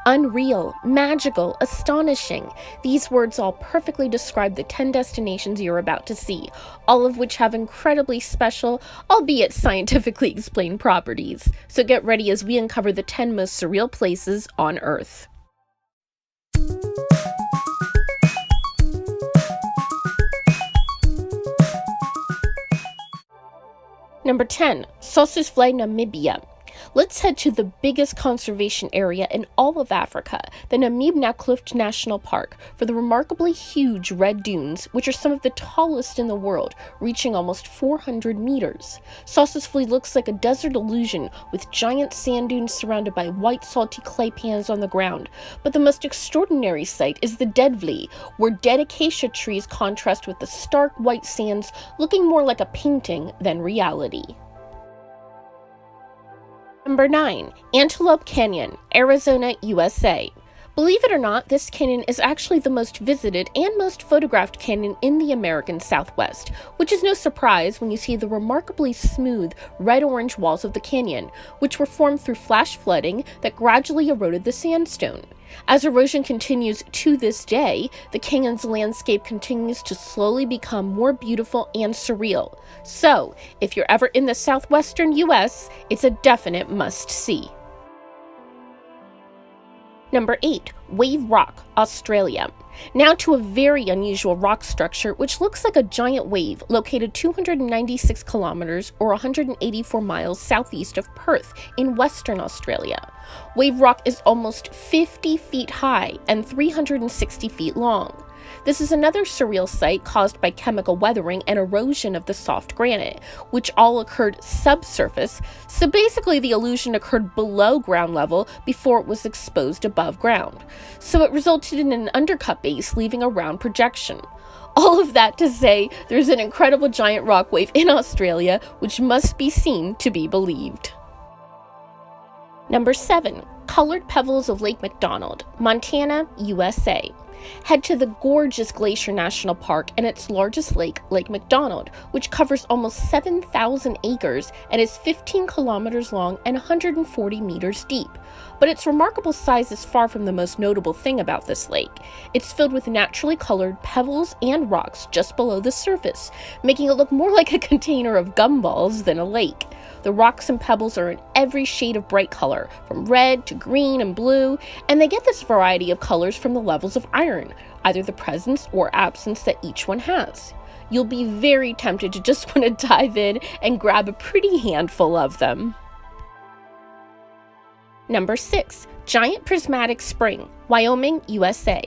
unreal, magical, astonishing. These words all perfectly describe the 10 destinations you're about to see, all of which have incredibly special, albeit scientifically explained properties. So get ready as we uncover the 10 most surreal places on Earth. Number 10. Sossusvlei, Namibia. Let's head to the biggest conservation area in all of Africa, the Namib-Naukluft National Park, for the remarkably huge red dunes, which are some of the tallest in the world, reaching almost 400 meters. Sossusvlei looks like a desert illusion, with giant sand dunes surrounded by white salty clay pans on the ground. But the most extraordinary sight is the Deadvlei, where dead acacia trees contrast with the stark white sands, looking more like a painting than reality. Number 9. Antelope Canyon, Arizona, USA. Believe it or not, this canyon is actually the most visited and most photographed canyon in the American Southwest, which is no surprise when you see the remarkably smooth red-orange walls of the canyon, which were formed through flash flooding that gradually eroded the sandstone. As erosion continues to this day, the canyon's landscape continues to slowly become more beautiful and surreal. So, if you're ever in the southwestern US, it's a definite must-see. Number 8. Wave Rock, Australia. Now to a very unusual rock structure which looks like a giant wave located 296 kilometers or 184 miles southeast of Perth in Western Australia. Wave Rock is almost 50 feet high and 360 feet long. This is another surreal sight caused by chemical weathering and erosion of the soft granite, which all occurred subsurface, so basically the illusion occurred below ground level before it was exposed above ground. So it resulted in an undercut base leaving a round projection. All of that to say, there's an incredible giant rock wave in Australia, which must be seen to be believed. Number 7. Colored Pebbles of Lake McDonald, Montana, USA. Head to the gorgeous Glacier National Park and its largest lake, Lake McDonald, which covers almost 7,000 acres and is 15 kilometers long and 140 meters deep. But its remarkable size is far from the most notable thing about this lake. It's filled with naturally colored pebbles and rocks just below the surface, making it look more like a container of gumballs than a lake. The rocks and pebbles are in every shade of bright color, from red to green and blue, and they get this variety of colors from the levels of iron, either the presence or absence that each one has. You'll be very tempted to just want to dive in and grab a pretty handful of them. Number 6. Giant Prismatic Spring, Wyoming, USA.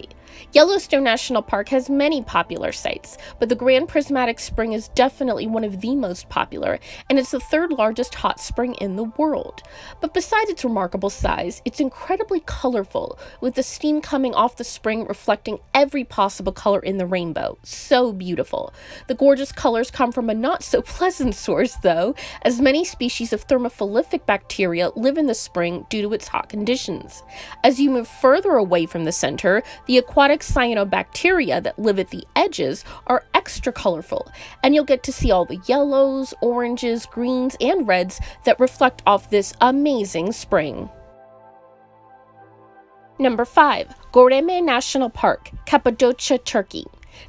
Yellowstone National Park has many popular sites, but the Grand Prismatic Spring is definitely one of the most popular, and it's the third largest hot spring in the world. But besides its remarkable size, it's incredibly colorful, with the steam coming off the spring reflecting every possible color in the rainbow. So beautiful. The gorgeous colors come from a not-so-pleasant source, though, as many species of thermophilic bacteria live in the spring due to its hot conditions. As you move further away from the center, the aquatic cyanobacteria that live at the edges are extra colorful, and you'll get to see all the yellows, oranges, greens, and reds that reflect off this amazing spring. Number 5. Göreme National Park, Cappadocia, Turkey.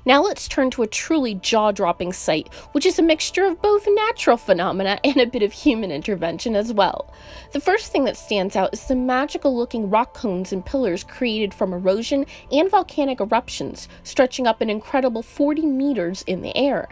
Now let's turn to a truly jaw-dropping sight, which is a mixture of both natural phenomena and a bit of human intervention as well. The first thing that stands out is the magical-looking rock cones and pillars created from erosion and volcanic eruptions, stretching up an incredible 40 meters in the air.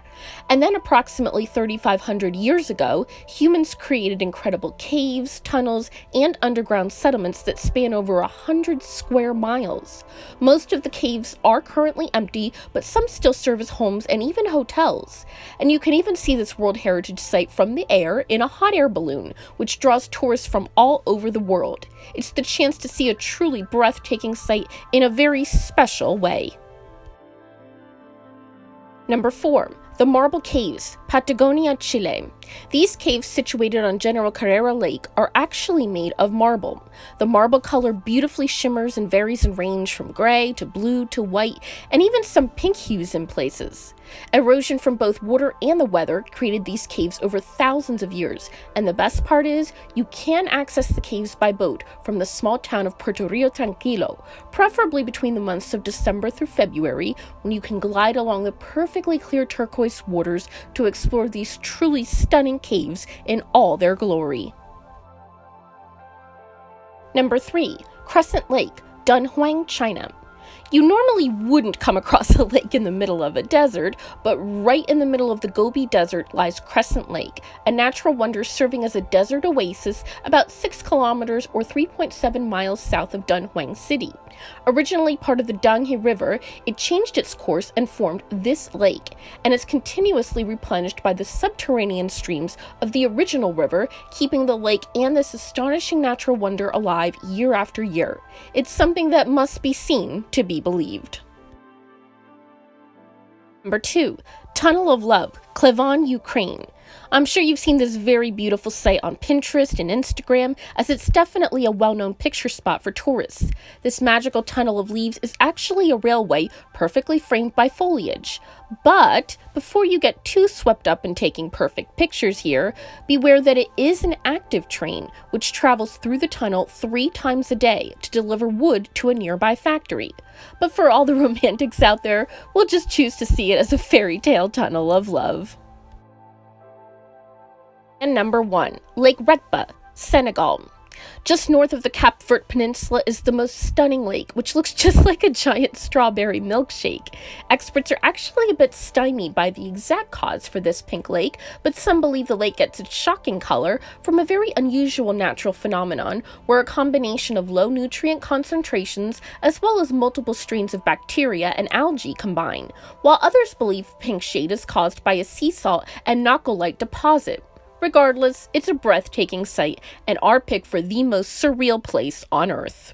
And then approximately 3,500 years ago, humans created incredible caves, tunnels, and underground settlements that span over 100 square miles. Most of the caves are currently empty, but some still serve as homes and even hotels. And you can even see this World Heritage Site from the air in a hot air balloon, which draws tourists from all over the world. It's the chance to see a truly breathtaking sight in a very special way. Number 4. The Marble Caves, Patagonia, Chile. These caves situated on General Carrera Lake are actually made of marble. The marble color beautifully shimmers and varies in range from gray to blue to white, and even some pink hues in places. Erosion from both water and the weather created these caves over thousands of years, and the best part is, you can access the caves by boat from the small town of Puerto Rio Tranquilo, preferably between the months of December through February, when you can glide along the perfectly clear turquoise waters to explore these truly stunning caves in all their glory. Number 3. Crescent Lake, Dunhuang, China. You normally wouldn't come across a lake in the middle of a desert, but right in the middle of the Gobi Desert lies Crescent Lake, a natural wonder serving as a desert oasis about 6 kilometers or 3.7 miles south of Dunhuang City. Originally part of the Danghe River, it changed its course and formed this lake, and is continuously replenished by the subterranean streams of the original river, keeping the lake and this astonishing natural wonder alive year after year. It's something that must be seen to be believed. Number 2. Tunnel of Love, Klevan, Ukraine. I'm sure you've seen this very beautiful site on Pinterest and Instagram, as it's definitely a well-known picture spot for tourists. This magical tunnel of leaves is actually a railway perfectly framed by foliage. But before you get too swept up in taking perfect pictures here, beware that it is an active train, which travels through the tunnel 3 times a day to deliver wood to a nearby factory. But for all the romantics out there, we'll just choose to see it as a fairy tale tunnel of love. And number 1, Lake Retba, Senegal. Just north of the Cap Vert Peninsula is the most stunning lake, which looks just like a giant strawberry milkshake. Experts are actually a bit stymied by the exact cause for this pink lake, but some believe the lake gets its shocking color from a very unusual natural phenomenon where a combination of low nutrient concentrations as well as multiple strains of bacteria and algae combine, while others believe pink shade is caused by a sea salt and noccolite deposit. Regardless, it's a breathtaking sight and our pick for the most surreal place on Earth.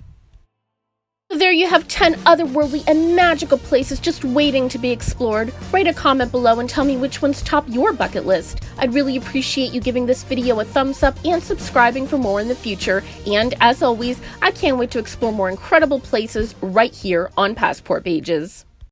So there you have 10 otherworldly and magical places just waiting to be explored. Write a comment below and tell me which ones top your bucket list. I'd really appreciate you giving this video a thumbs up and subscribing for more in the future. And as always, I can't wait to explore more incredible places right here on Passport Pages.